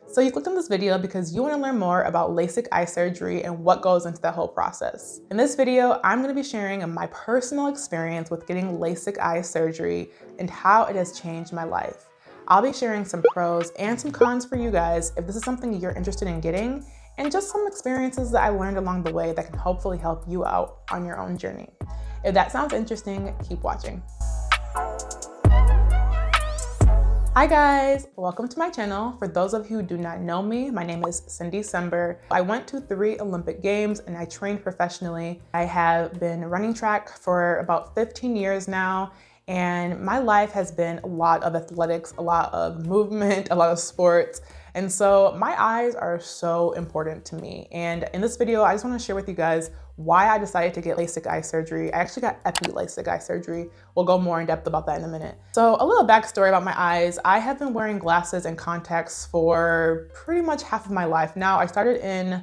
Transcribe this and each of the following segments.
So you clicked on this video because you want to learn more about LASIK eye surgery and what goes into that whole process. In this video, I'm going to be sharing my personal experience with getting LASIK eye surgery and how it has changed my life. I'll be sharing some pros and some cons for you guys if this is something you're interested in getting, and just some experiences that I learned along the way that can hopefully help you out on your own journey. If that sounds interesting, keep watching. Hi guys, welcome to my channel. For those of you who do not know me, my name is Cindy Sember. I went to 3 Olympic Games and I trained professionally. I have been running track for about 15 years now, and my life has been a lot of athletics, a lot of movement, a lot of sports. And so my eyes are so important to me. And in this video, I just want to share with you guys why I decided to get LASIK eye surgery. I actually got LASIK eye surgery. We'll go more in depth about that in a minute. So a little backstory about my eyes. I have been wearing glasses and contacts for pretty much half of my life now. I started in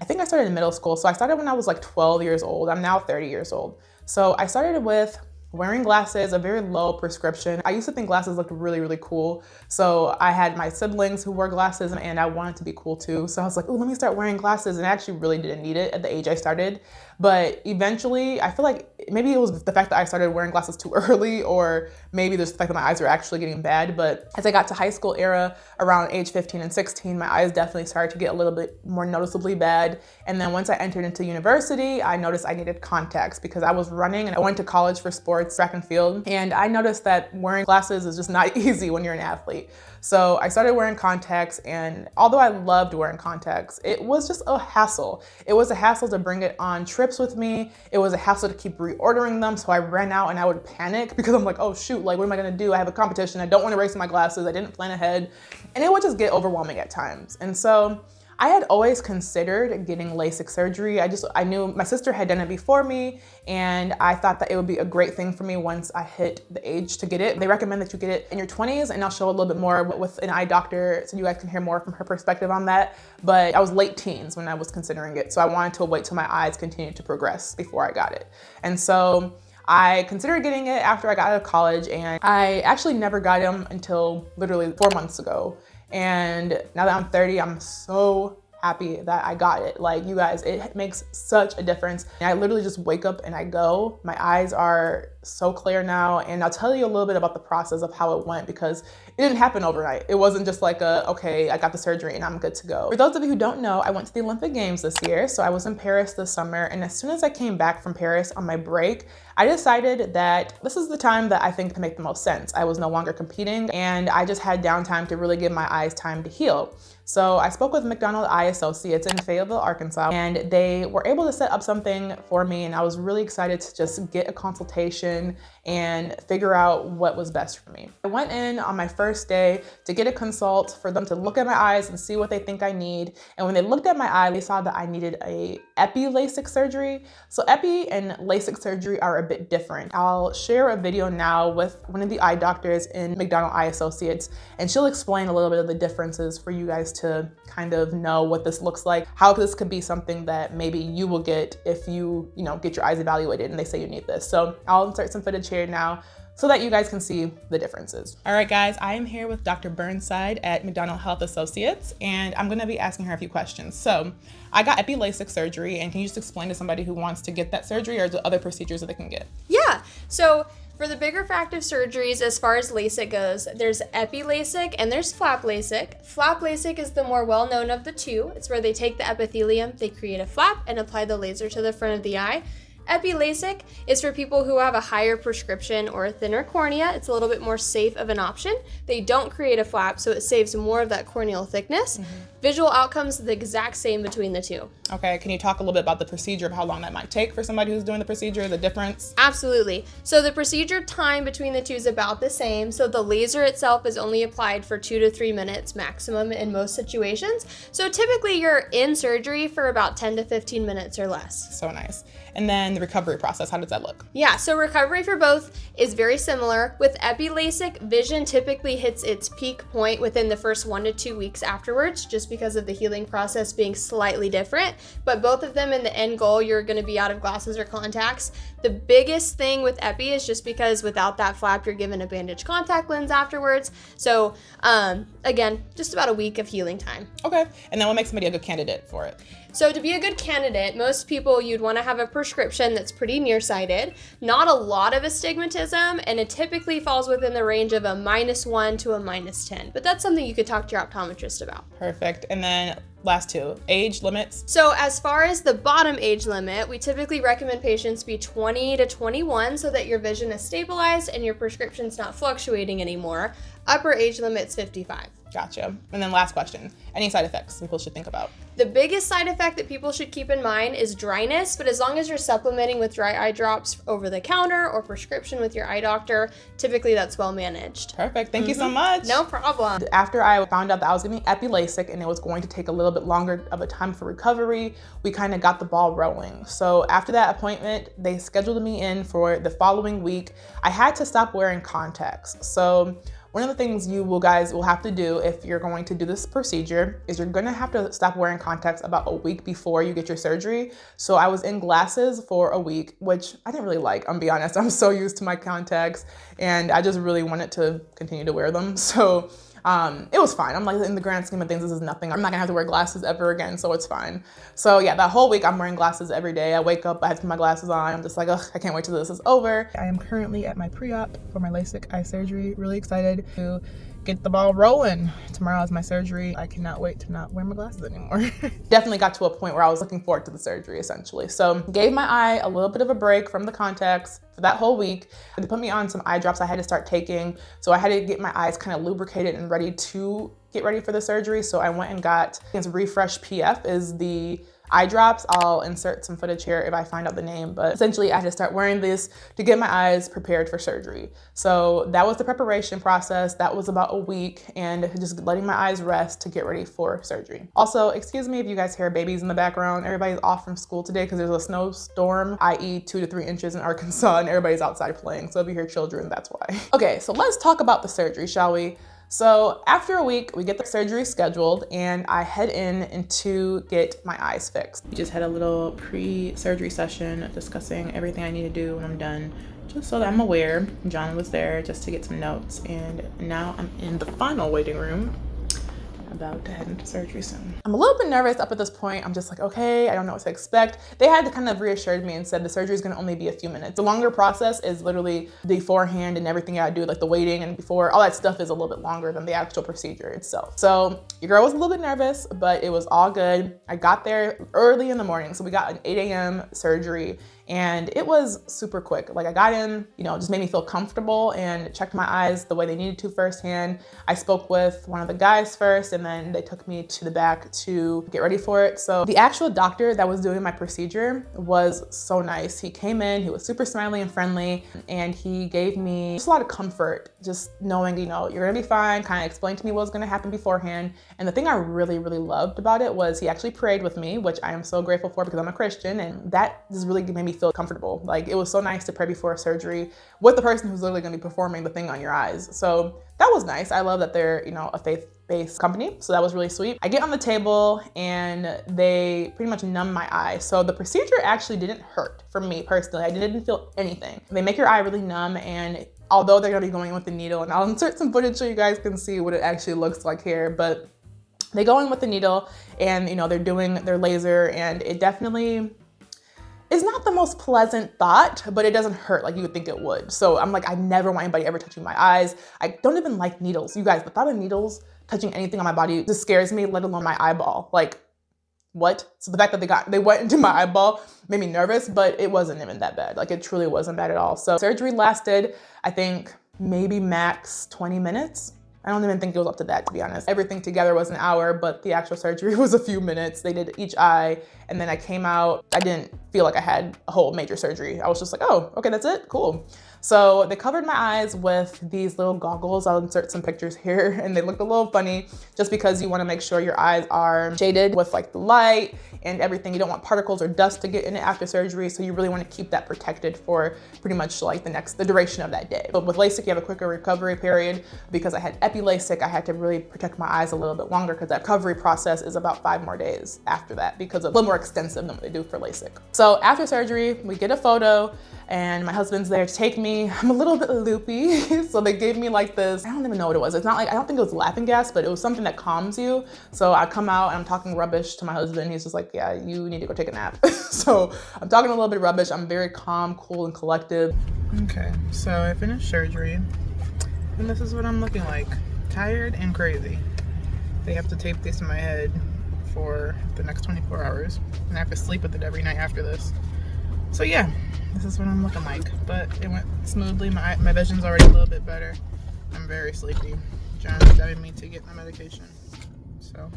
middle school. So I started when I was like 12 years old. I'm now 30 years old. So I started with wearing glasses, a very low prescription. I used to think glasses looked really, really cool. So I had my siblings who wore glasses and I wanted to be cool too. So I was like, oh, let me start wearing glasses. And I actually really didn't need it at the age I started. But eventually, I feel like maybe it was the fact that I started wearing glasses too early, or maybe there's the fact that my eyes were actually getting bad. But as I got to high school era, around age 15 and 16, my eyes definitely started to get a little bit more noticeably bad. And then once I entered into university, I noticed I needed contacts because I was running and I went to college for sports, track and field. And I noticed that wearing glasses is just not easy when you're an athlete. So I started wearing contacts, and although I loved wearing contacts, it was just a hassle. It was a hassle to bring it on trips with me. It was a hassle to keep reordering them. So I ran out and I would panic because I'm like, oh shoot, like what am I gonna do? I have a competition. I don't want to race in my glasses. I didn't plan ahead. And it would just get overwhelming at times. And so I had always considered getting LASIK surgery. I knew my sister had done it before me, and I thought that it would be a great thing for me once I hit the age to get it. They recommend that you get it in your 20s, and I'll show a little bit more with an eye doctor so you guys can hear more from her perspective on that. But I was late teens when I was considering it, so I wanted to wait till my eyes continued to progress before I got it. And so I considered getting it after I got out of college, and I actually never got them until literally 4 months ago. And now that I'm 30, I'm so happy that I got it. Like, you guys, it makes such a difference. And I literally just wake up and I go. My eyes are so clear now. And I'll tell you a little bit about the process of how it went, because it didn't happen overnight. It wasn't just like okay, I got the surgery and I'm good to go. For those of you who don't know, I went to the Olympic Games this year. So I was in Paris this summer. And as soon as I came back from Paris on my break, I decided that this is the time that I think to make the most sense. I was no longer competing and I just had downtime to really give my eyes time to heal. So I spoke with McDonald Eye Associates in Fayetteville, Arkansas, and they were able to set up something for me, and I was really excited to just get a consultation and figure out what was best for me. I went in on my first day to get a consult for them to look at my eyes and see what they think I need. And when they looked at my eye, they saw that I needed a epi LASIK surgery. So epi and LASIK surgery are a bit different. I'll share a video now with one of the eye doctors in McDonald Eye Associates, and she'll explain a little bit of the differences for you guys to kind of know what this looks like, how this could be something that maybe you will get if you get your eyes evaluated and they say you need this. So I'll insert some footage here now so that you guys can see the differences. All right, guys, I am here with Dr. Burnside at McDonald Health Associates, and I'm gonna be asking her a few questions. So I got epi LASIK surgery, and can you just explain to somebody who wants to get that surgery or the other procedures that they can get? Yeah, so for the bigger refractive surgeries, as far as LASIK goes, there's epi LASIK and there's flap LASIK. Flap LASIK is the more well-known of the two. It's where they take the epithelium, they create a flap, and apply the laser to the front of the eye. Epi LASIK is for people who have a higher prescription or a thinner cornea. It's a little bit more safe of an option. They don't create a flap, so it saves more of that corneal thickness. Visual outcomes are the exact same between the two. Okay, can you talk a little bit about the procedure of how long that might take for somebody who's doing the procedure, the difference? Absolutely. So the procedure time between the two is about the same. So the laser itself is only applied for 2 to 3 minutes maximum in most situations. So typically you're in surgery for about 10 to 15 minutes or less. So nice. And then then the recovery process, how does that look? Yeah, so recovery for both is very similar. With epi LASIK, vision typically hits its peak point within the first 1 to 2 weeks afterwards, just because of the healing process being slightly different. But both of them, in the end goal, you're going to be out of glasses or contacts. The biggest thing with epi is just because without that flap, you're given a bandage contact lens afterwards. So again, just about a week of healing time. Okay, and then what makes somebody a good candidate for it? So to be a good candidate, most people, you'd want to have a prescription that's pretty nearsighted, not a lot of astigmatism, and it typically falls within the range of a -1 to a -10. But that's something you could talk to your optometrist about. Perfect. And then last two, age limits. So as far as the bottom age limit, we typically recommend patients be 20 to 21 so that your vision is stabilized and your prescription's not fluctuating anymore. Upper age limit's 55. Gotcha. And then last question, any side effects people should think about? The biggest side effect that people should keep in mind is dryness, but as long as you're supplementing with dry eye drops over the counter or prescription with your eye doctor, typically that's well managed. Perfect. Thank you so much. No problem. After I found out that I was getting epi LASIK and it was going to take a little bit longer of a time for recovery, we kind of got the ball rolling. So after that appointment, they scheduled me in for the following week. I had to stop wearing contacts. So one of the things you guys will have to do if you're going to do this procedure is you're gonna have to stop wearing contacts about a week before you get your surgery. So I was in glasses for a week, which I didn't really like, I'm be honest. I'm so used to my contacts and I just really wanted to continue to wear them. So it was fine. I'm like, in the grand scheme of things, this is nothing. I'm not gonna have to wear glasses ever again, so it's fine. So yeah, that whole week I'm wearing glasses every day. I wake up, I have to put my glasses on. I'm just like, ugh, I can't wait till this is over. I am currently at my pre-op for my LASIK eye surgery. Really excited to get the ball rolling. Tomorrow is my surgery. I cannot wait to not wear my glasses anymore. Definitely got to a point where I was looking forward to the surgery essentially. So gave my eye a little bit of a break from the contacts for that whole week. They put me on some eye drops I had to start taking. So I had to get my eyes kind of lubricated and ready to get ready for the surgery. So I went and got, I think it's Refresh PF is the eye drops. I'll insert some footage here if I find out the name, but essentially I had to start wearing this to get my eyes prepared for surgery. So that was the preparation process. That was about a week and just letting my eyes rest to get ready for surgery. Also, excuse me if you guys hear babies in the background. Everybody's off from school today because there's a snowstorm, i.e. 2 to 3 inches in Arkansas, and everybody's outside playing. So if you hear children, that's why. Okay, so let's talk about the surgery, shall we? So after a week, we get the surgery scheduled and I head in to get my eyes fixed. We just had a little pre-surgery session discussing everything I need to do when I'm done, just so that I'm aware. John was there just to get some notes, and now I'm in the final waiting room, about to head into surgery soon. I'm a little bit nervous up at this point. I'm just like, okay, I don't know what to expect. They had to kind of reassured me and said the surgery is gonna only be a few minutes. The longer process is literally beforehand and everything I do, like the waiting and before, all that stuff is a little bit longer than the actual procedure itself. So your girl was a little bit nervous, but it was all good. I got there early in the morning. So we got an 8 a.m. surgery and it was super quick. Like I got in, just made me feel comfortable and checked my eyes the way they needed to firsthand. I spoke with one of the guys first and then they took me to the back to get ready for it. So the actual doctor that was doing my procedure was so nice. He came in, he was super smiley and friendly, and he gave me just a lot of comfort, just knowing, you're gonna be fine, kind of explained to me what was gonna happen beforehand. And the thing I really, really loved about it was he actually prayed with me, which I am so grateful for because I'm a Christian, and that just really made me feel comfortable. Like it was so nice to pray before a surgery with the person who's literally gonna be performing the thing on your eyes. So that was nice. I love that they're, a faith-based company. So that was really sweet. I get on the table and they pretty much numb my eye. So the procedure actually didn't hurt for me personally. I didn't feel anything. They make your eye really numb, and although they're gonna be going in with the needle, and I'll insert some footage so you guys can see what it actually looks like here, but they go in with the needle and they're doing their laser, and it definitely is not the most pleasant thought, but it doesn't hurt like you would think it would. So I'm like, I never want anybody ever touching my eyes. I don't even like needles. You guys, the thought of needles touching anything on my body just scares me, let alone my eyeball. Like, what? So the fact that they went into my eyeball made me nervous, but it wasn't even that bad. Like it truly wasn't bad at all. So surgery lasted, I think maybe max 20 minutes. I don't even think it was up to that, to be honest. Everything together was an hour, but the actual surgery was a few minutes. They did each eye, and then I came out. I didn't feel like I had a whole major surgery. I was just like, oh, okay, that's it, cool. So they covered my eyes with these little goggles. I'll insert some pictures here, and they looked a little funny just because you want to make sure your eyes are shaded with like the light and everything. You don't want particles or dust to get in it after surgery, so you really want to keep that protected for pretty much like the duration of that day. But with LASIK, you have a quicker recovery period. Because I had epi LASIK, I had to really protect my eyes a little bit longer because that recovery process is about 5 more days after that, because it's a little more extensive than what they do for LASIK. So after surgery, we get a photo and my husband's there to take me. I'm a little bit loopy. So they gave me like this, I don't even know what it was. It's not like, I don't think it was laughing gas, but it was something that calms you. So I come out and I'm talking rubbish to my husband. He's just like, yeah, you need to go take a nap. So I'm talking a little bit of rubbish. I'm very calm, cool, and collective. Okay, so I finished surgery and this is what I'm looking like. Tired and crazy. They have to tape this in my head for the next 24 hours and I have to sleep with it every night after this. So yeah, this is what I'm looking like, but it went smoothly. My vision's already a little bit better. I'm very sleepy. John's driving me to get my medication, so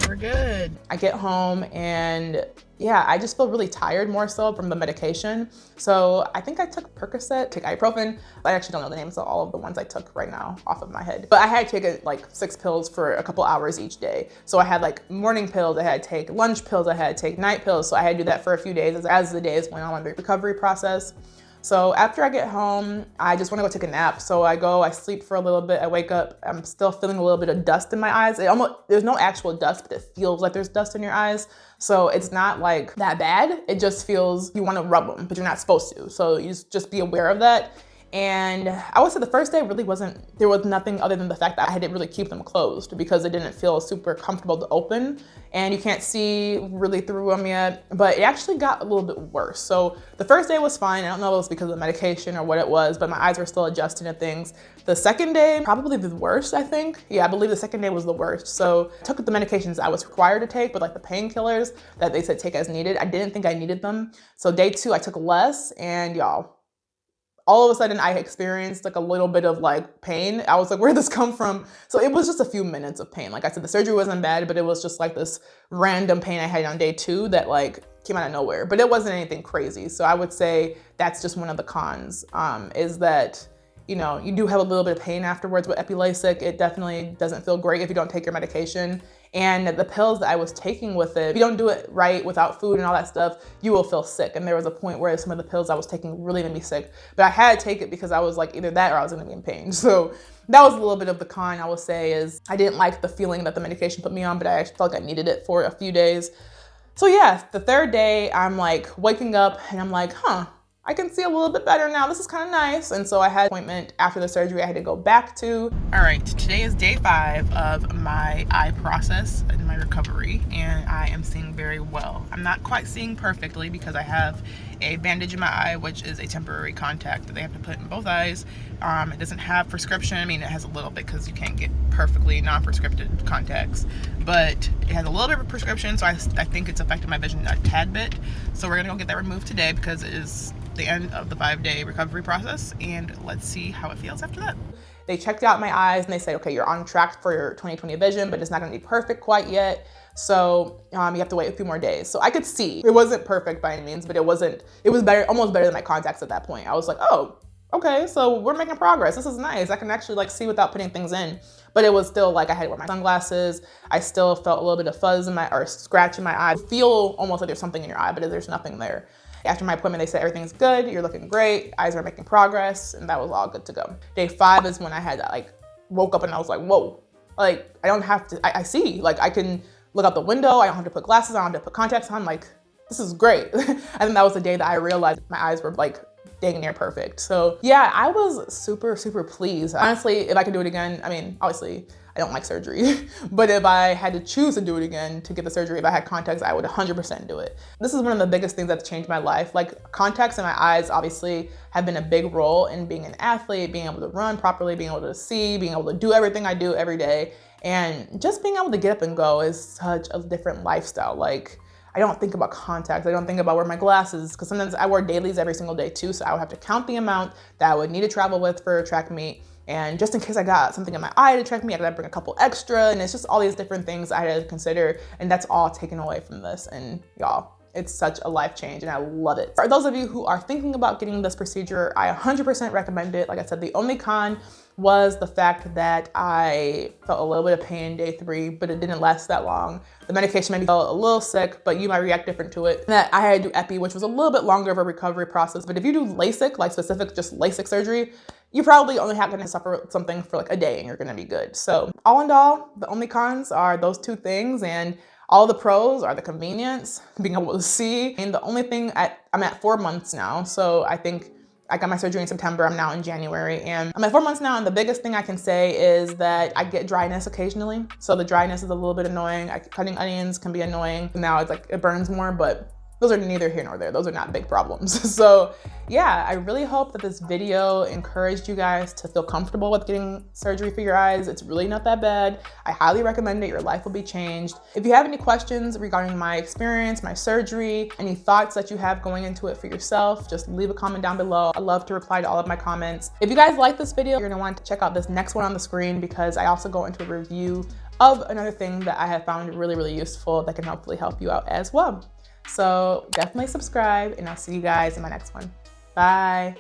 we're good. I get home and yeah, I just feel really tired more so from the medication. So I think I took Percocet, took ibuprofen. I actually don't know the names of all of the ones I took right now off of my head. But I had to take like 6 pills for a couple hours each day. So I had like morning pills, I had to take lunch pills, I had to take night pills. So I had to do that for a few days as the days went on in the recovery process. So after I get home, I just want to go take a nap. So I sleep for a little bit, I wake up, I'm still feeling a little bit of dust in my eyes. There's no actual dust, but it feels like there's dust in your eyes. So it's not like that bad. It just feels, you want to rub them, but you're not supposed to. So you just be aware of that. And I would say the first day really there was nothing other than the fact that I didn't really keep them closed because it didn't feel super comfortable to open and you can't see really through them yet, but it actually got a little bit worse. So the first day was fine. I don't know if it was because of the medication or what it was, but my eyes were still adjusting to things. The second day, probably the worst, I think. Yeah, I believe the second day was the worst. So I took the medications I was required to take, but like the painkillers that they said take as needed, I didn't think I needed them. So day 2, I took less and y'all, all of a sudden I experienced like a little bit of like pain. I was like, where'd this come from? So it was just a few minutes of pain. Like I said, the surgery wasn't bad, but it was just like this random pain I had on day 2 that like came out of nowhere, but it wasn't anything crazy. So I would say that's just one of the cons, is that, you know, you do have a little bit of pain afterwards with epi LASIK. It definitely doesn't feel great if you don't take your medication. And the pills that I was taking with it, if you don't do it right without food and all that stuff, you will feel sick. And there was a point where some of the pills I was taking really made me sick, but I had to take it because I was like either that or I was gonna be in pain. So that was a little bit of the con I would say, is I didn't like the feeling that the medication put me on, but I actually felt like I needed it for a few days. So yeah, the third day I'm like waking up and I'm like, I can see a little bit better now. This is kind of nice. And so I had an appointment after the surgery I had to go back to. All right, today is day 5 of my eye process and my recovery, and I am seeing very well. I'm not quite seeing perfectly because I have a bandage in my eye, which is a temporary contact that they have to put in both eyes. It doesn't have prescription. I mean, it has a little bit because you can't get perfectly non-prescripted contacts, but it has a little bit of prescription, so I think it's affected my vision a tad bit. So we're gonna go get that removed today because it is the end of the 5-day recovery process, and let's see how it feels after that. They checked out my eyes and they said, okay, you're on track for your 20/20 vision, but it's not gonna be perfect quite yet. So you have to wait a few more days. So I could see, it wasn't perfect by any means, but it was better, almost better than my contacts at that point. I was like, oh, okay, so we're making progress. This is nice. I can actually like see without putting things in, but it was still like I had to wear my sunglasses. I still felt a little bit of fuzz or scratch in my eye. Feel almost like there's something in your eye, but there's nothing there. After my appointment, they said everything's good, you're looking great, eyes are making progress, and that was all good to go. Day 5 is when I had woke up and I was like, whoa, like I don't have to, I see, like I can look out the window, I don't have to put glasses on, I don't have to put contacts on, like this is great. And then that was the day that I realized my eyes were like dang near perfect. So yeah, I was super, super pleased. Honestly, if I could do it again, I mean, obviously, I don't like surgery, but if I had to choose to do it again to get the surgery, if I had contacts, I would 100% do it. This is one of the biggest things that's changed my life. Like contacts in my eyes obviously have been a big role in being an athlete, being able to run properly, being able to see, being able to do everything I do every day. And just being able to get up and go is such a different lifestyle. Like I don't think about contacts. I don't think about wearing my glasses because sometimes I wear dailies every single day too. So I would have to count the amount that I would need to travel with for a track meet. And just in case I got something in my eye to track me, I gotta bring a couple extra. And it's just all these different things I had to consider. And that's all taken away from this. And y'all, It's such a life change and I love it. For those of you who are thinking about getting this procedure, I 100% recommend it. Like I said, the only con was the fact that I felt a little bit of pain day 3, but it didn't last that long. The medication made me feel a little sick, but you might react different to it. That I had to do epi, which was a little bit longer of a recovery process. But if you do LASIK, like specific just LASIK surgery, you're probably only going to suffer something for like a day and you're going to be good. So all in all, the only cons are those 2 things, and all the pros are the convenience, being able to see. And the only thing I'm at 4 months now. So I think I got my surgery in September, I'm now in January, and I'm at 4 months now, and the biggest thing I can say is that I get dryness occasionally. So the dryness is a little bit annoying. Cutting onions can be annoying. Now it's like, it burns more, but those are neither here nor there. Those are not big problems. So yeah, I really hope that this video encouraged you guys to feel comfortable with getting surgery for your eyes. It's really not that bad. I highly recommend it. Your life will be changed. If you have any questions regarding my experience, my surgery, any thoughts that you have going into it for yourself, just leave a comment down below. I love to reply to all of my comments. If you guys like this video, you're gonna want to check out this next one on the screen, because I also go into a review of another thing that I have found really, really useful that can hopefully help you out as well. So definitely subscribe, and I'll see you guys in my next one. Bye.